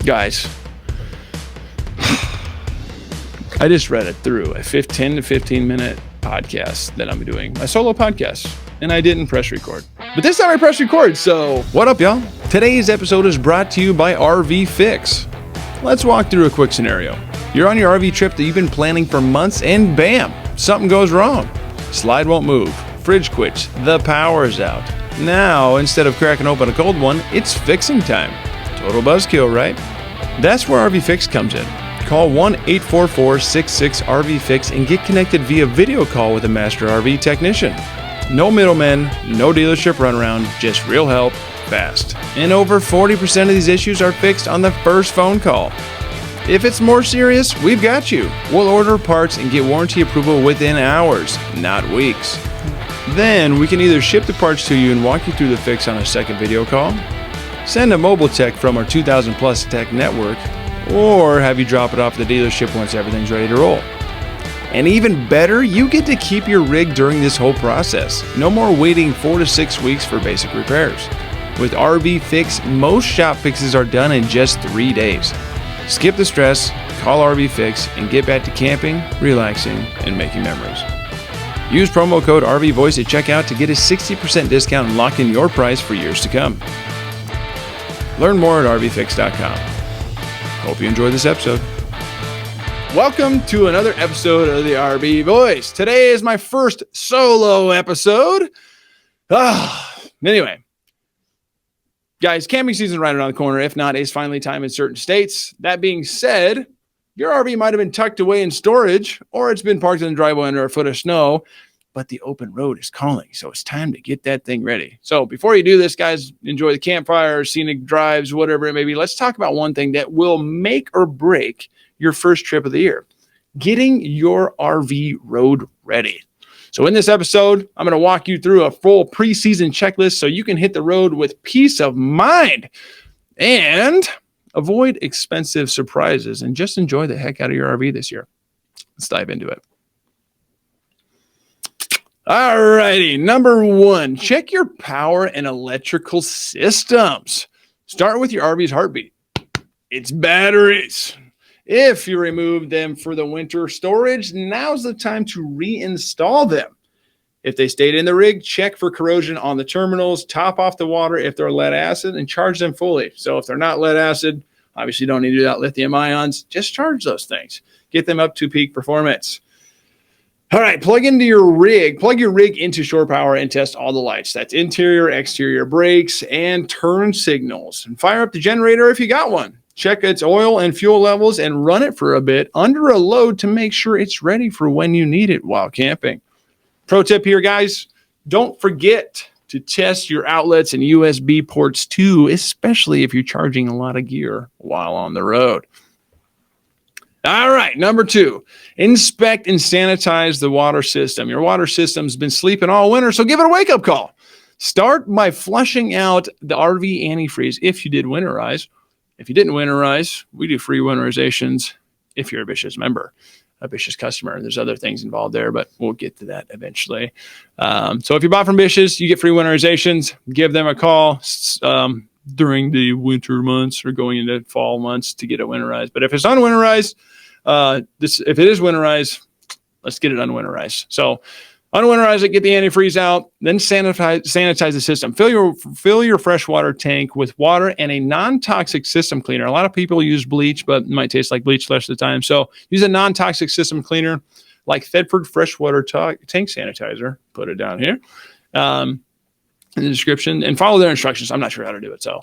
Guys, I just read it through a 10 to 15 minute podcast that I'm doing, my solo podcast, and I didn't press record. But this time I pressed record, so what up, y'all? Today's episode is brought to you by RVFix. Let's walk through a quick scenario. You're on your RV trip that you've been planning for months, and bam, something goes wrong. Slide won't move, fridge quits, the power's out. Now, instead of cracking open a cold one, it's fixing time. Total buzzkill, right? That's where RVFix comes in. Call 1-844-66-RVFix and get connected via video call with a master RV technician. No middlemen, no dealership runaround, just real help, fast. And over 40% of these issues are fixed on the first phone call. If it's more serious, we've got you. We'll order parts and get warranty approval within hours, not weeks. Then we can either ship the parts to you and walk you through the fix on a second video call, send a mobile tech from our 2,000 plus tech network, or have you drop it off at the dealership once everything's ready to roll. And even better, you get to keep your rig during this whole process. No more waiting 4 to 6 weeks for basic repairs. With RVFix, most shop fixes are done in just 3 days. Skip the stress, call RVFix, and get back to camping, relaxing, and making memories. Use promo code RVVoice at checkout to get a 60% discount and lock in your price for years to come. Learn more at RVFix.com. Hope you enjoyed this episode. Welcome to another episode of the RV Voice. Today is my first solo episode. Anyway, guys, camping season right around the corner. If not, it's finally time in certain states. That being said, your RV might have been tucked away in storage, or it's been parked in the driveway under a foot of snow, but the open road is calling, so it's time to get that thing ready. So before you do this, guys, enjoy the campfire, scenic drives, whatever it may be. Let's talk about one thing that will make or break your first trip of the year: getting your RV road ready. So in this episode, I'm going to walk you through a full preseason checklist so you can hit the road with peace of mind and avoid expensive surprises and just enjoy the heck out of your RV this year. Let's dive into it. All righty. Number one, check your power and electrical systems. Start with your RV's heartbeat. It's batteries. If you remove them for the winter storage, now's the time to reinstall them. If they stayed in the rig, check for corrosion on the terminals, top off the water if they're lead acid, and charge them fully. So if they're not lead acid, obviously you don't need to do that lithium ions. Just charge those things. Get them up to peak performance. All right, plug your rig into shore power and test all the lights. That's interior, exterior brakes, and turn signals. And fire up the generator if you got one. Check its oil and fuel levels and run it for a bit under a load to make sure it's ready for when you need it while camping. Pro tip here, guys, don't forget to test your outlets and USB ports too, especially if you're charging a lot of gear while on the road. All right, number two, inspect and sanitize the water system. Your water system's been sleeping all winter, so give it a wake-up call. Start by flushing out the RV antifreeze if you did winterize. If you didn't winterize, we do free winterizations if you're a Vicious member, a Vicious customer. There's other things involved there, but we'll get to that eventually. So if you bought from Vicious, you get free winterizations. Give them a call during the winter months or going into fall months to get it winterized. But if it's unwinterized, if it is winterized, let's get it unwinterized. So unwinterize it, get the antifreeze out, then sanitize the system. Fill your freshwater tank with water and a non-toxic system cleaner. A lot of people use bleach, but it might taste like bleach less of the time. So use a non-toxic system cleaner like Thetford freshwater tank sanitizer. Put it down here in the description and follow their instructions. I'm not sure how to do it, so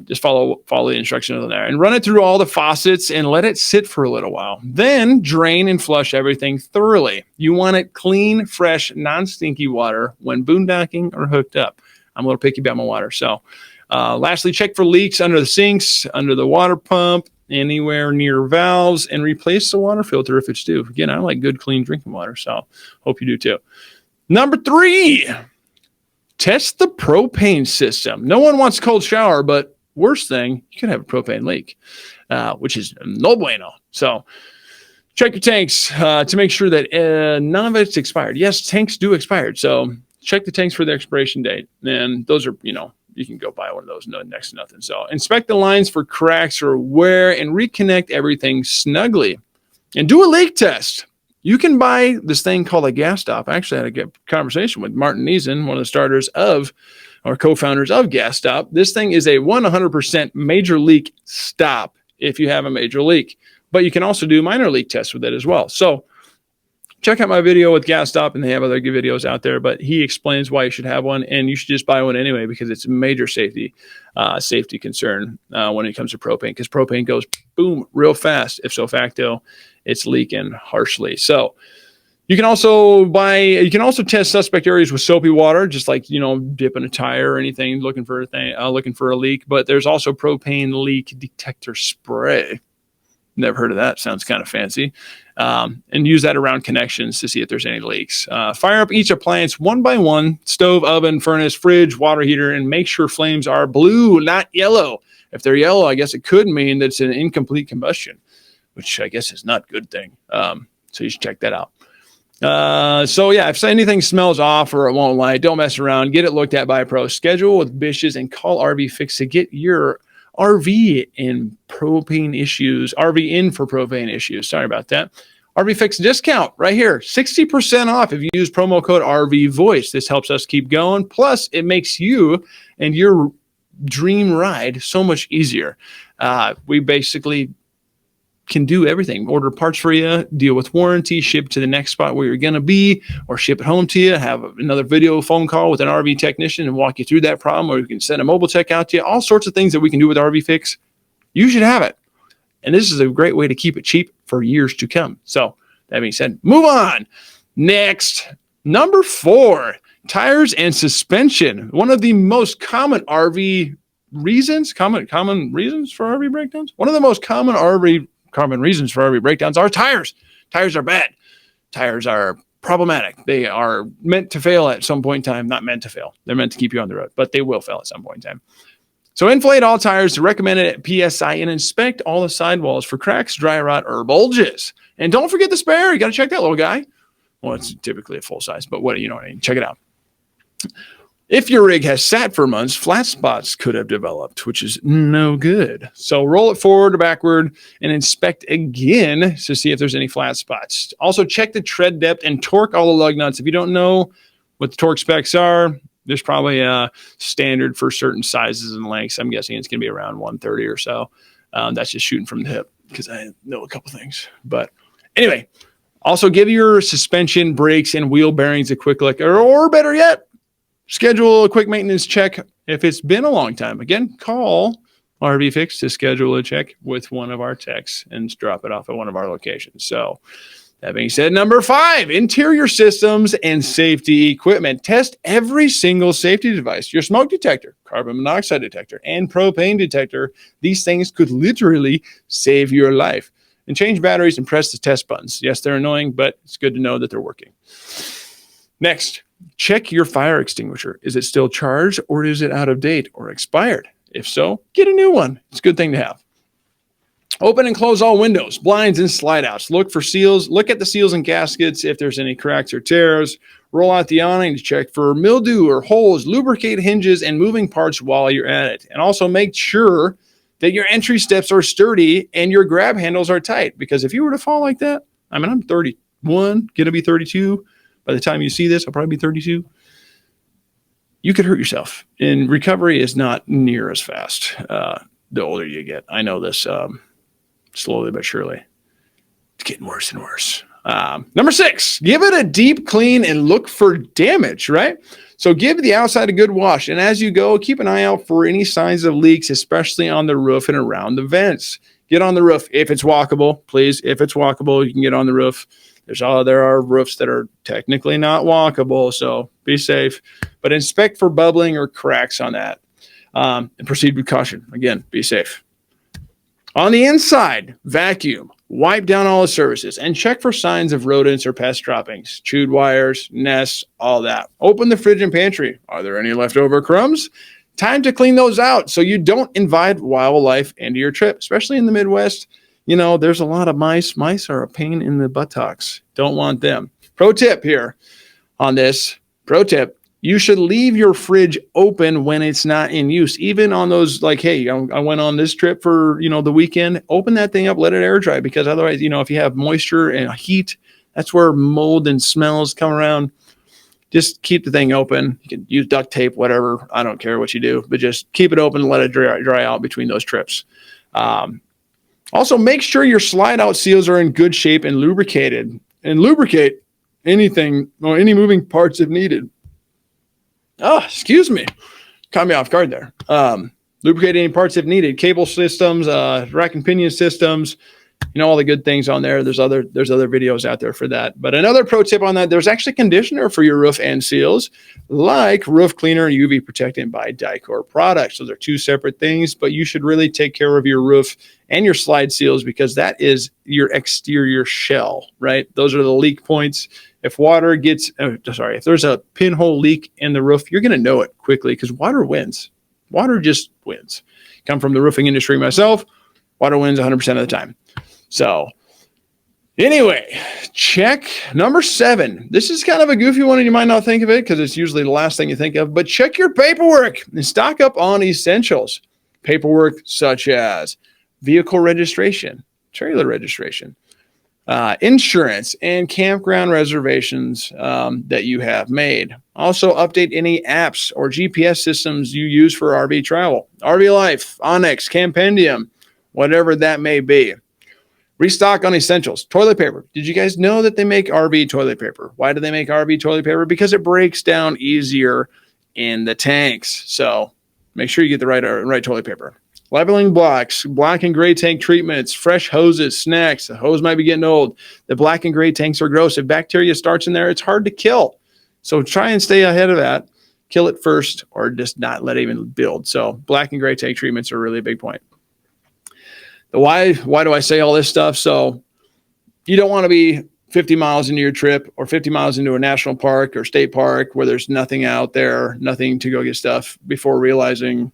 just follow the instructions on there and run it through all the faucets and let it sit for a little while. Then drain and flush everything thoroughly. You want it clean, fresh, non-stinky water when boondocking or hooked up. I'm a little picky about my water. So lastly, check for leaks under the sinks, under the water pump, anywhere near valves, and replace the water filter if it's due. Again, I like good, clean drinking water, so hope you do too. Number three, test the propane system. No one wants a cold shower, but worst thing, you could have a propane leak, which is no bueno. So check your tanks to make sure that none of it's expired. Yes, tanks do expire. So check the tanks for the expiration date. And those are, you can go buy one of those, no, next to nothing. So inspect the lines for cracks or wear and reconnect everything snugly. And do a leak test. You can buy this thing called a gas stop. I actually had a good conversation with Martin Neeson, one of the starters of, or co-founders of Gas Stop. This thing is a 100% major leak stop if you have a major leak. But you can also do minor leak tests with it as well. So check out my video with Gas Stop, and they have other good videos out there, but he explains why you should have one, and you should just buy one anyway because it's a major safety concern when it comes to propane, because propane goes boom real fast. If so facto, it's leaking harshly. So you can also test suspect areas with soapy water, just like, dipping a tire or anything, looking for a leak. But there's also propane leak detector spray. Never heard of that. Sounds kind of fancy. And use that around connections to see if there's any leaks. Fire up each appliance one by one: stove, oven, furnace, fridge, water heater, and make sure flames are blue, not yellow. If they're yellow, I guess it could mean that it's an incomplete combustion, which I guess is not a good thing. So you should check that out. So yeah, if anything smells off or it won't light, don't mess around. Get it looked at by a pro. Schedule with Bishes and call RVFix to get your RV in for propane issues. Sorry about that. RVFix discount right here, 60% off if you use promo code RVVoice. This helps us keep going. Plus, it makes you and your dream ride so much easier. We basically can do everything. Order parts for you, deal with warranty, ship to the next spot where you're going to be, or ship it home to you, have another video phone call with an RV technician and walk you through that problem, or you can send a mobile tech out to you. All sorts of things that we can do with RVFix. You should have it. And this is a great way to keep it cheap for years to come. So that being said, move on. Next, number 4, tires and suspension. One of the most common RV reasons, common reasons for RV breakdowns. One of the most common reasons for RV breakdowns are tires. Tires are bad. Tires are problematic. They are meant to fail at some point in time. Not meant to fail. They're meant to keep you on the road, but they will fail at some point in time. So inflate all tires recommended at PSI and inspect all the sidewalls for cracks, dry rot, or bulges. And don't forget the spare. You got to check that little guy. Well, it's typically a full size, but what I mean? Check it out. If your rig has sat for months, flat spots could have developed, which is no good. So roll it forward or backward and inspect again to see if there's any flat spots. Also check the tread depth and torque all the lug nuts. If you don't know what the torque specs are, there's probably a standard for certain sizes and lengths. I'm guessing it's going to be around 130 or so. That's just shooting from the hip because I know a couple things. But anyway, also give your suspension, brakes, and wheel bearings a quick look, or better yet, schedule a quick maintenance check if it's been a long time. Again, call RVFix to schedule a check with one of our techs and drop it off at one of our locations. So that being said, number 5, interior systems and safety equipment. Test every single safety device, your smoke detector, carbon monoxide detector, and propane detector. These things could literally save your life. And change batteries and press the test buttons. Yes, they're annoying, but it's good to know that they're working. Next, check your fire extinguisher. Is it still charged, or is it out of date or expired? If so, get a new one. It's a good thing to have. Open and close all windows, blinds, and slide outs. Look for seals. Look at the seals and gaskets if there's any cracks or tears. Roll out the awning to check for mildew or holes. Lubricate hinges and moving parts while you're at it. And also make sure that your entry steps are sturdy and your grab handles are tight. Because if you were to fall like that, I mean, I'm 31, going to be 32. By the time you see this, I'll probably be 32. You could hurt yourself. And recovery is not near as fast the older you get. I know this slowly but surely. It's getting worse and worse. Number 6, give it a deep clean and look for damage, right? So give the outside a good wash. And as you go, keep an eye out for any signs of leaks, especially on the roof and around the vents. Get on the roof if it's walkable, please. If it's walkable, you can get on the roof. There are roofs that are technically not walkable, so be safe. But inspect for bubbling or cracks on that. And proceed with caution. Again, be safe. On the inside, vacuum. Wipe down all the surfaces and check for signs of rodents or pest droppings, chewed wires, nests, all that. Open the fridge and pantry. Are there any leftover crumbs? Time to clean those out so you don't invite wildlife into your trip, especially in the Midwest. There's a lot of mice. Mice are a pain in the buttocks. Don't want them. Pro tip here on this. Pro tip. You should leave your fridge open when it's not in use. Even on those, like, hey, I went on this trip for, the weekend, open that thing up, let it air dry, because otherwise, if you have moisture and heat, that's where mold and smells come around. Just keep the thing open. You can use duct tape, whatever. I don't care what you do, but just keep it open and let it dry out between those trips. Also, make sure your slide out seals are in good shape and lubricated. And lubricate anything or any moving parts if needed. Oh, excuse me. Caught me off guard there. Lubricate any parts if needed. Cable systems, rack and pinion systems, all the good things on there. There's other videos out there for that. But another pro tip on that, there's actually conditioner for your roof and seals, like roof cleaner and UV protectant by Dicor products. So they're two separate things, but you should really take care of your roof and your slide seals, because that is your exterior shell, right? Those are the leak points. If water gets, if there's a pinhole leak in the roof, you're going to know it quickly, because water wins. Water just wins. Come from the roofing industry myself. Water wins 100% of the time. So anyway, check number 7. This is kind of a goofy one, and you might not think of it because it's usually the last thing you think of, but check your paperwork and stock up on essentials. Paperwork such as vehicle registration, trailer registration, insurance, and campground reservations that you have made. Also, update any apps or GPS systems you use for RV travel. RV Life, Onyx, Campendium, whatever that may be. Restock on essentials. Toilet paper. Did you guys know that they make RV toilet paper? Why do they make RV toilet paper? Because it breaks down easier in the tanks. So make sure you get the right toilet paper. Leveling blocks, black and gray tank treatments, fresh hoses, snacks. The hose might be getting old. The black and gray tanks are gross. If bacteria starts in there, it's hard to kill. So try and stay ahead of that. Kill it first, or just not let it even build. So black and gray tank treatments are really a big point. The why do I say all this stuff? So you don't want to be 50 miles into your trip or 50 miles into a national park or state park where there's nothing out there, nothing to go get stuff, before realizing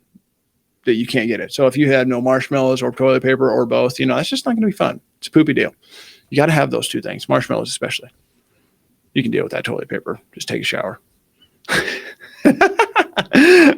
that you can't get it. So if you had no marshmallows or toilet paper or both, that's just not going to be fun. It's a poopy deal. You got to have those two things, marshmallows especially. You can deal with that toilet paper. Just take a shower.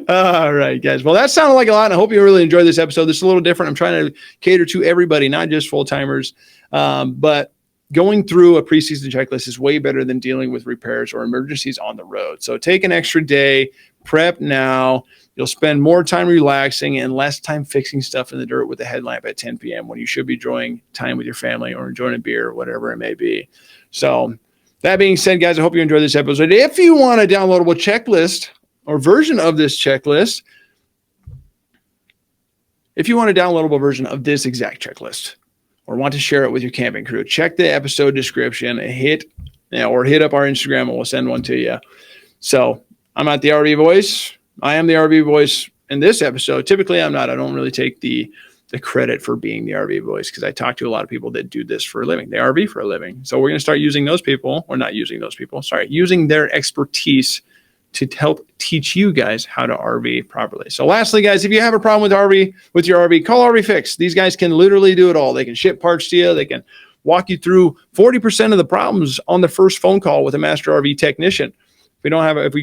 All right, guys. Well, that sounded like a lot. I hope you really enjoyed this episode. This is a little different. I'm trying to cater to everybody, not just full-timers. But going through a preseason checklist is way better than dealing with repairs or emergencies on the road. So take an extra day, prep now. You'll spend more time relaxing and less time fixing stuff in the dirt with a headlamp at 10 p.m. when you should be enjoying time with your family or enjoying a beer or whatever it may be. So that being said, guys, I hope you enjoyed this episode. If you want a downloadable checklist or version of this checklist, if you want a downloadable version of this exact checklist or want to share it with your camping crew, check the episode description and hit up our Instagram and we'll send one to you. So I'm at the RV Voice. I am the RV Voice in this episode. Typically, I'm not. I don't really take the credit for being the RV Voice because I talk to a lot of people that do this for a living. They RV for a living. So we're going to start using those people, or not using those people, using their expertise to help teach you guys how to RV properly. So lastly, guys, if you have a problem with your RV, call RVFix. These guys can literally do it all. They can ship parts to you. They can walk you through 40% of the problems on the first phone call with a master RV technician. If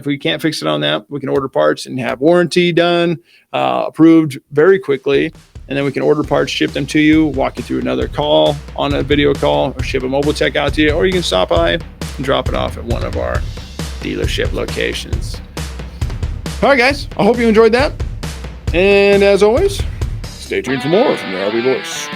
we can't fix it on that, we can order parts and have warranty done, approved very quickly. And then we can order parts, ship them to you, walk you through another call on a video call, or ship a mobile tech out to you, or you can stop by and drop it off at one of our dealership locations. All right, guys, I hope you enjoyed that. And as always, stay tuned for more from the RV Voice.